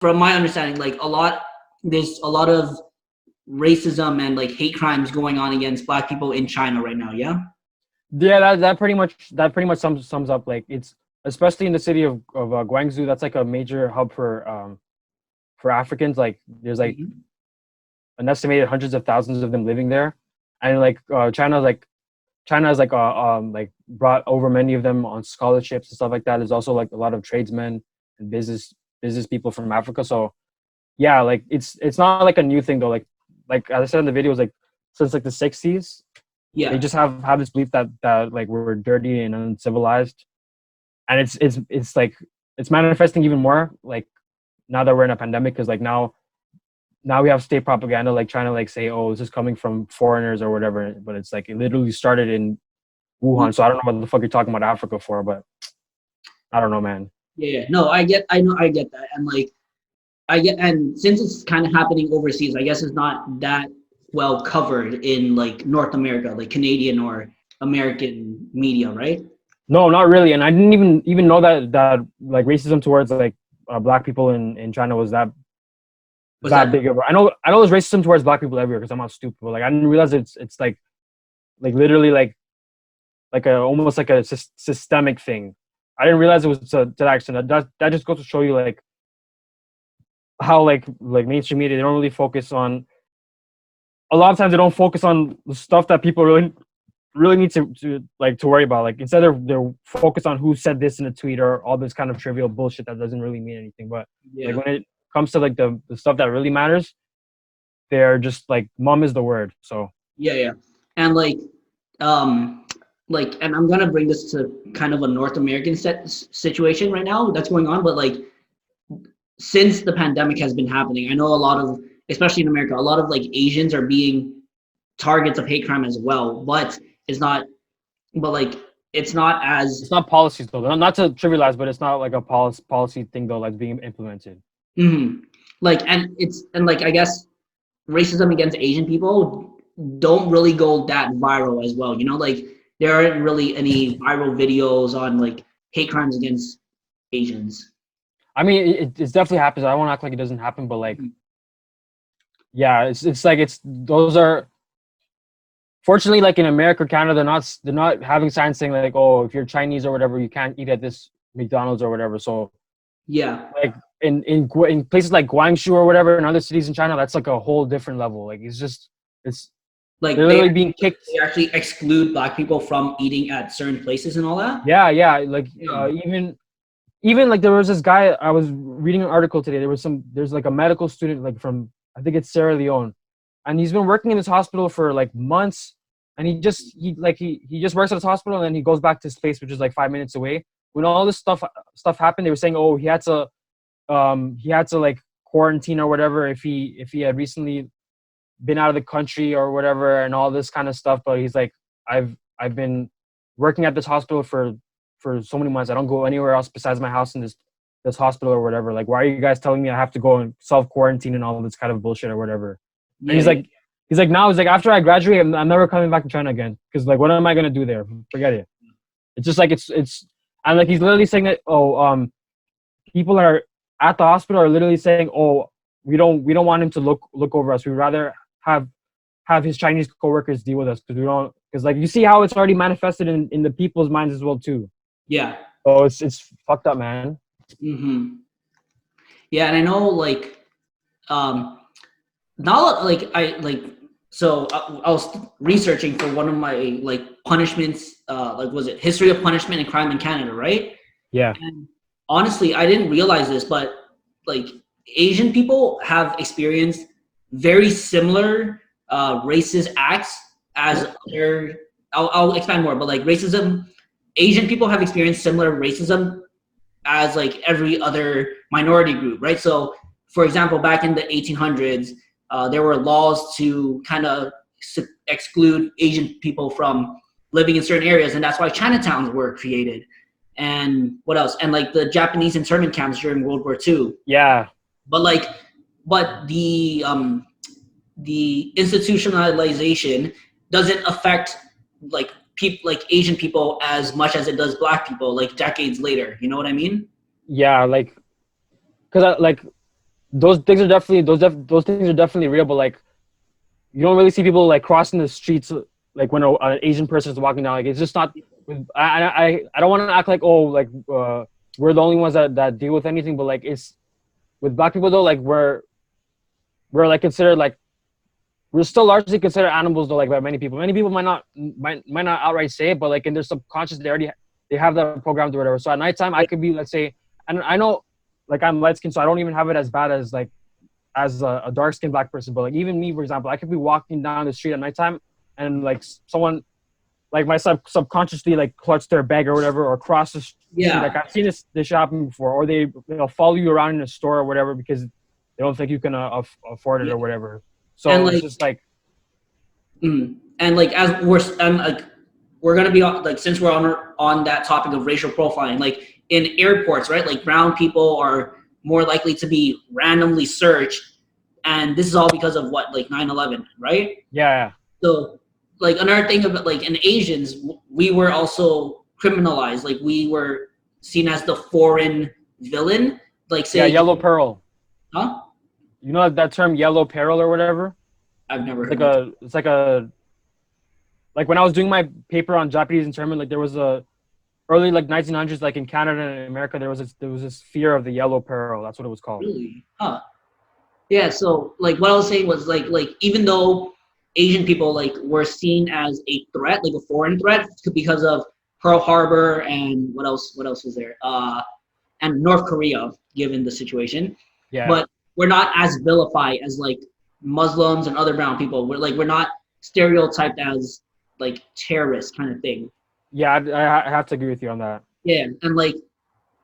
from my understanding, like there's a lot of racism and like hate crimes going on against Black people in China right now. Yeah. Yeah, that pretty much sums up, like, it's especially in the city of Guangzhou. That's like a major hub for Africans. Like, there's like Mm-hmm. an estimated hundreds of thousands of them living there, and like China has like brought over many of them on scholarships and stuff like that. There's also like a lot of tradesmen and business people from Africa. So yeah, like it's not like a new thing though. Like as I said in the video, it was like since like the '60s, they Yeah. just have this belief that like we're dirty and uncivilized, and it's like it's manifesting even more like now that we're in a pandemic, because like now we have state propaganda like trying to like say, oh, this is coming from foreigners or whatever, but it's like it literally started in Wuhan. So I don't know what the fuck you're talking about Africa for, but I don't know, man. Yeah. No, I get that, and like and since it's kind of happening overseas, I guess it's not that well covered in like North America, like Canadian or American media, right? No, not really. And I didn't even know that like racism towards like black people in China was Was that? big of I know there's racism towards black people everywhere because I'm not stupid, but like I didn't realize it's like literally like a almost like a systemic thing. I didn't realize it was to that extent. That just goes to show you like how like mainstream media, they don't really focus on, a lot of times they don't focus on the stuff that people really need to worry about. Like instead they're focused on who said this in a tweet or all this kind of trivial bullshit that doesn't really mean anything. But like Yeah. when it comes to like the stuff that really matters, they're just like mum is the word. So Yeah, yeah. And um and I'm gonna bring this to kind of a North American situation right now that's going on, but like since the pandemic has been happening, I know a lot of, especially in America, a lot of like Asians are being targets of hate crime as well, but it's not, but like it's not it's as not policies though. Not to trivialize, but it's not like a policy thing though that's being implemented. mhm. Like, and it's, and like I guess racism against Asian people don't really go that viral as well. You know, like there aren't really any viral videos on like hate crimes against Asians. I mean, it definitely happens. I won't act like it doesn't happen, but like, Mhm. yeah, it's like it's those are, fortunately, like in America or Canada, they're not having signs saying like, oh, if you're Chinese or whatever, you can't eat at this McDonald's or whatever. So Yeah, like in places like Guangzhou or whatever, in other cities in China, that's like a whole different level. Like it's like they're literally being kicked. they actually exclude Black people from eating at certain places and all that. Yeah, like Yeah. even like there was this guy, I was reading an article today. There's like a medical student like from, I think it's Sierra Leone, and he's been working in this hospital for like months, and he just works at this hospital and then he goes back to space, which is like 5 minutes away. When all this stuff happened, they were saying, oh, he had to like quarantine or whatever if he had recently been out of the country or whatever and all this kind of stuff. But he's like, I've been working at this hospital for so many months. I don't go anywhere else besides my house in this hospital or whatever. Like, why are you guys telling me I have to go and self quarantine and all this kind of bullshit or whatever? And Yeah, yeah. he's like after I graduate, I'm never coming back to China again, because like what am I gonna do there? Forget it. It's just like it's and like he's literally saying that, people are at the hospital are literally saying, oh, we don't want him to look over us. We'd rather have his Chinese coworkers deal with us, because we don't, because like you see how it's already manifested in the people's minds as well too. Yeah. So it's fucked up, man. Mm-hmm. Yeah, and I know um not like I like so I was researching for one of my like punishments, like was it history of punishment and crime in Canada, right? Yeah. And honestly, I didn't realize this, but like Asian people have experienced very similar racist acts as other. I'll expand more, but like racism, Asian people have experienced similar racism as like every other minority group, right? So, for example, back in the 1800s, there were laws to kind of exclude Asian people from living in certain areas, and that's why Chinatowns were created. And what else? And like the Japanese internment camps during World War II. Yeah. But like, but the institutionalization doesn't affect like people like Asian people as much as it does Black people like decades later. You know what I mean? Yeah, like because like those things are definitely those things are definitely real. But like, you don't really see people like crossing the streets like when an Asian person is walking down. Like it's just not. I don't want to act like we're the only ones that deal with anything. But like it's with black people though. Like we're like considered like we're still largely considered animals though. Like by many people. Many people might not outright say it, but like in their subconscious they have that programmed or whatever. So at nighttime I could be, let's say, and I know like I'm light skinned, so I don't even have it as bad as like as a dark skinned black person. But like even me, for example, I could be walking down the street at nighttime and like someone like my subconsciously like clutch their bag or whatever or cross the street. Yeah. Like I've seen this happen before, or they follow you around in a store or whatever because they don't think you can afford it Yeah. or whatever. And So it's like, just like and like as we're gonna be like, since we're on that topic of racial profiling, like in airports, right? Like brown people are more likely to be randomly searched, and this is all because of what, like 9/11, right? yeah. So like another thing about like in Asians, we were also criminalized. Like we were seen as the foreign villain. Like Yeah, say, yellow peril. huh? You know that term yellow peril or whatever? I've never It's heard like that. like when I was doing my paper on Japanese internment, like there was a early like 1900s, like in Canada and America, there was this fear of the yellow peril. That's what it was called. Really? Huh? Yeah. So like what I was saying was like even though Asian people like were seen as a threat, like a foreign threat, because of Pearl Harbor and what else? What else was there? And North Korea, given the situation. Yeah, But we're not as vilified as like Muslims and other brown people. We're not stereotyped as like terrorists kind of thing. yeah, I have to agree with you on that. Yeah, and like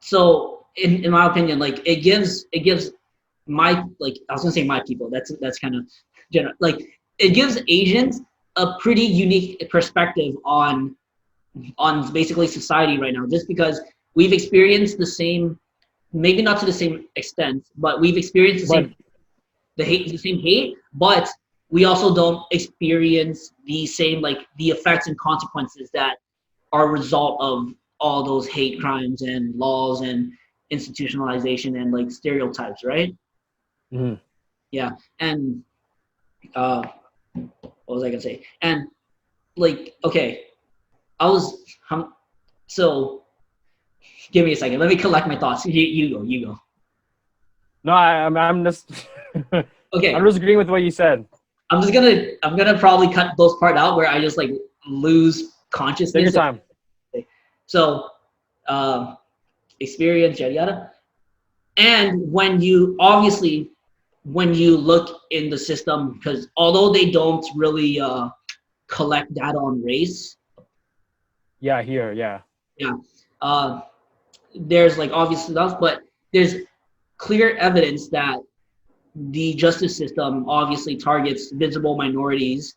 so in my opinion, like it gives my, like I was gonna say my people. That's kind of general. Like it gives Asians a pretty unique perspective on basically society right now, just because we've experienced the same, maybe not to the same extent, but we've experienced But the same hate, but we also don't experience the same, like the effects and consequences that are a result of all those hate crimes and laws and institutionalization and like stereotypes, right? mhm. Yeah. And what was I gonna say? And like, okay, I was so give me a second. Let me collect my thoughts. You go. No, I'm just I'm Okay, just agreeing with what you said. I'm gonna probably cut those part out where I just like lose Take your consciousness. time. So, uh, experience, yada yada. And when you obviously when you look in the system, because although they don't really collect data on race, Yeah, here, yeah. yeah, uh, there's like obvious stuff, but there's clear evidence that the justice system obviously targets visible minorities,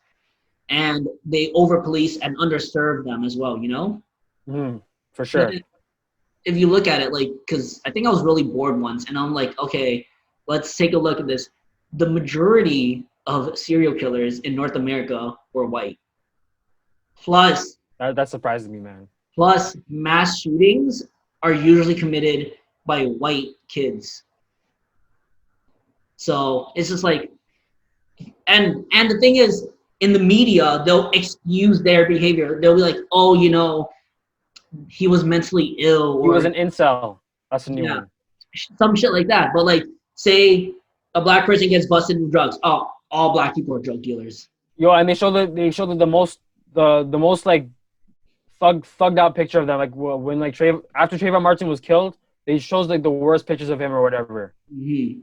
and they over police and underserve them as well, you know? For sure. If you look at it, like, because I think I was really bored once, and I'm like, okay, let's take a look at this. The majority of serial killers in North America were white. Plus, That surprises me, man. plus mass shootings are usually committed by white kids. So it's just like, and the thing is, in the media, they'll excuse their behavior. They'll be like, oh, he was mentally ill, He was or an incel. That's a new yeah, one. some shit like that. But like, say a black person gets busted in drugs. Oh, all black people are drug dealers. Yo, and the most like thugged out picture of them. Like when like after Trayvon Martin was killed, they shows like the worst pictures of him or whatever. Mm-hmm.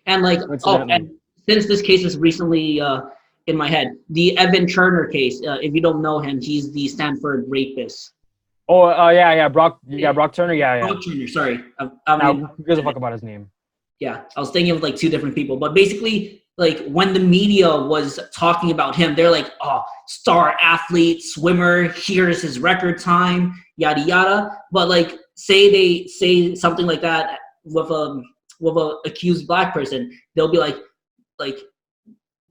And like, oh, Coincidentally. and since this case is recently in my head, the Evan Turner case. If you don't know him, he's the Stanford rapist. Oh, yeah, Brock Turner, yeah. Brock Turner. Sorry, I Now, mean, who gives a fuck about his name? yeah, I was thinking of like two different people, but basically, like when the media was talking about him, they're like, "Oh, star athlete, swimmer. Here's his record time, yada yada." But like, say they say something like that with a accused black person, they'll be like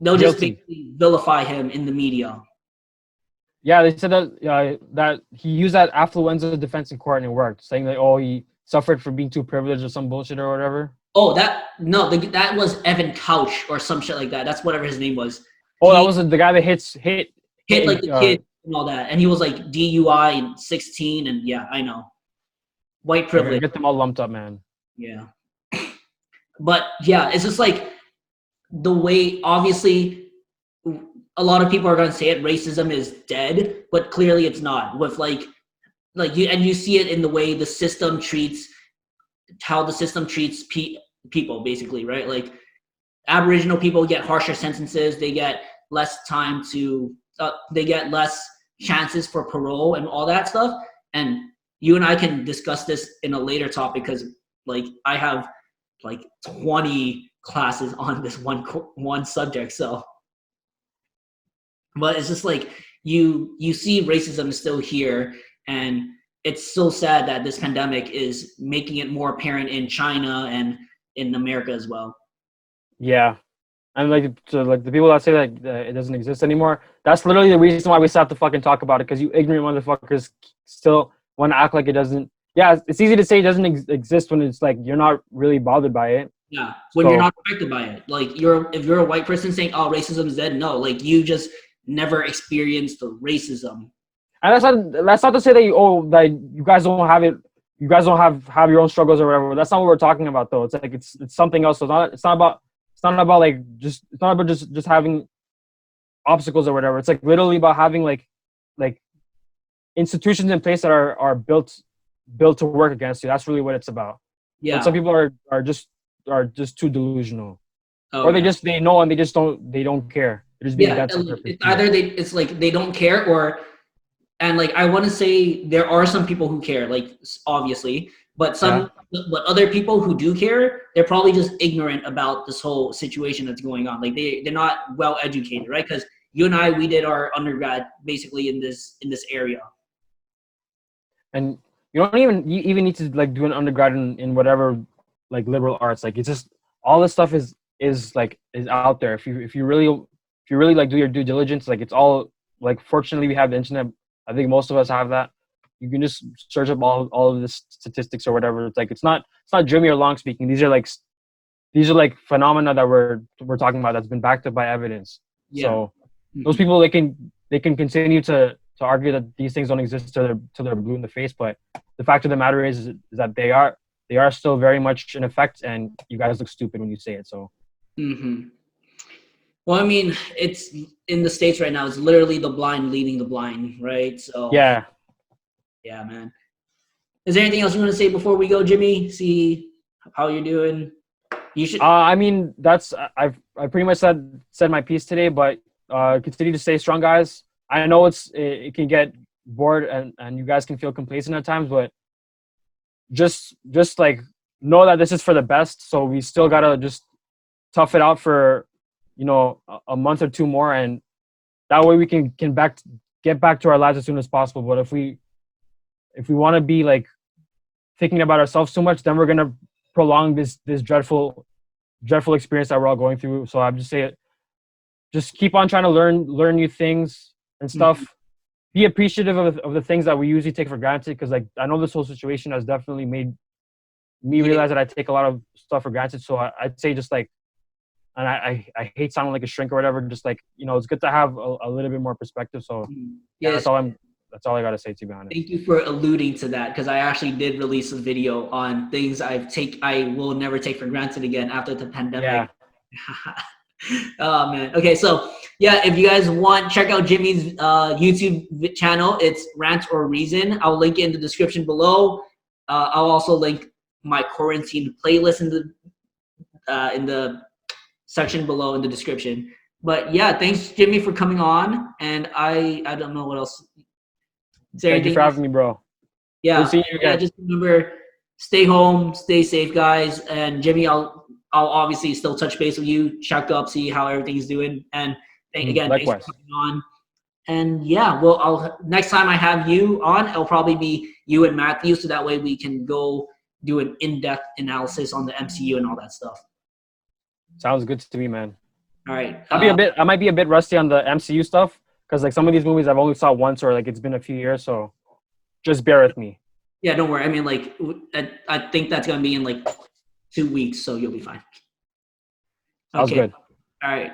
they'll just Guilty. basically vilify him in the media. Yeah, they said that he used that affluenza defense in court and it worked, saying that he suffered from being too privileged or some bullshit or whatever. Oh, that was Evan Couch or some shit like that. That's whatever his name was. Oh, that He was the guy that hit like hit. the kid and all that, and he was like DUI 16, and yeah, I know, white I privilege. get them all lumped up, man. Yeah, but yeah, it's just like the way. Obviously, a lot of people are gonna say it. Racism is dead, but clearly it's not. With like you see it in the way the system treats how the system treats people, basically, right? Like Aboriginal people get harsher sentences. They get less time to. They get less chances for parole and all that stuff. And you and I can discuss this in a later topic because, like, I have like 20 classes on this one subject. So, but it's just like you see racism is still here, and it's so sad that this pandemic is making it more apparent in China and in America as well. Yeah. And like the people that say that it doesn't exist anymore, that's literally the reason why we still have to fucking talk about it, because you ignorant motherfuckers still want to act like it doesn't. Yeah, it's easy to say it doesn't exist when it's like you're not really bothered by it. Yeah, when you're not affected by it, like if you're a white person saying, "Oh, racism is dead," no, like you just never experienced the racism. And that's not to say that that you guys don't have it. You guys don't have your own struggles or whatever. That's not what we're talking about, though. It's like it's something else. So it's not about like just having obstacles or whatever. It's like literally about having like institutions in place that are built to work against you. That's really what it's about. Yeah. But some people are just too delusional, Oh, or they know and they don't care. They're just being dead. It's either it's like they don't care, and like I want to say there are some people who care, like obviously, but but other people who do care, they're probably just ignorant about this whole situation that's going on. Like they're not well educated, right? Because you and I, we did our undergrad basically in this area. And you don't even need to like do an undergrad in whatever like liberal arts. Like it's just all this stuff is out there. If you really like do your due diligence, like it's all like, fortunately we have the internet. I think most of us have that. You can just search up all of the statistics or whatever. It's like it's not Jimmy or Long speaking. These are like phenomena that we're talking about that's been backed up by evidence. Yeah. So those people, they can continue to argue that these things don't exist till they're blue in the face. But the fact of the matter is that they are still very much in effect, and you guys look stupid when you say it. So. Mm-hmm. Well, I mean, it's in the States right now. It's literally the blind leading the blind, right? So yeah, man. Is there anything else you want to say before we go, Jimmy? See how you're doing. You should. I mean, I pretty much said my piece today, but continue to stay strong, guys. I know it can get bored and you guys can feel complacent at times, but just like know that this is for the best. So we still gotta just tough it out for a month or two more, and that way we can get back to our lives as soon as possible. But if we want to be like thinking about ourselves too much, then we're gonna prolong this dreadful experience that we're all going through. So I'm just saying, just keep on trying to learn new things and stuff. Mm-hmm. Be appreciative of the things that we usually take for granted, because like I know this whole situation has definitely made me realize that I take a lot of stuff for granted. So I'd say just like, and I hate sounding like a shrink or whatever, just like, it's good to have a little bit more perspective. So that's all I got to say, to be honest. Thank you for alluding to that, because I actually did release a video on things I will never take for granted again after the pandemic. Yeah. Oh man. Okay, so yeah, if you guys want, check out Jimmy's YouTube channel. It's Rant or Reason. I'll link it in the description below. I'll also link my quarantine playlist in the section below in the description. But yeah, thanks Jimmy for coming on, and I don't know what else. Thank you for having me, bro. Yeah. We'll see you again. Yeah, just remember, stay home, stay safe, guys. And Jimmy, I'll obviously still touch base with you, check up, see how everything's doing. And again, likewise. Thanks for coming on. And yeah, well, next time I have you on, it'll probably be you and Matthew, so that way we can go do an in-depth analysis on the MCU and all that stuff. Sounds good to me, man. All right. I might be a bit rusty on the MCU stuff, because like some of these movies I've only saw once, or like it's been a few years, so just bear with me. Yeah, don't worry. I mean, like I think that's gonna be in like 2 weeks, so you'll be fine. Sounds Okay. good. All right.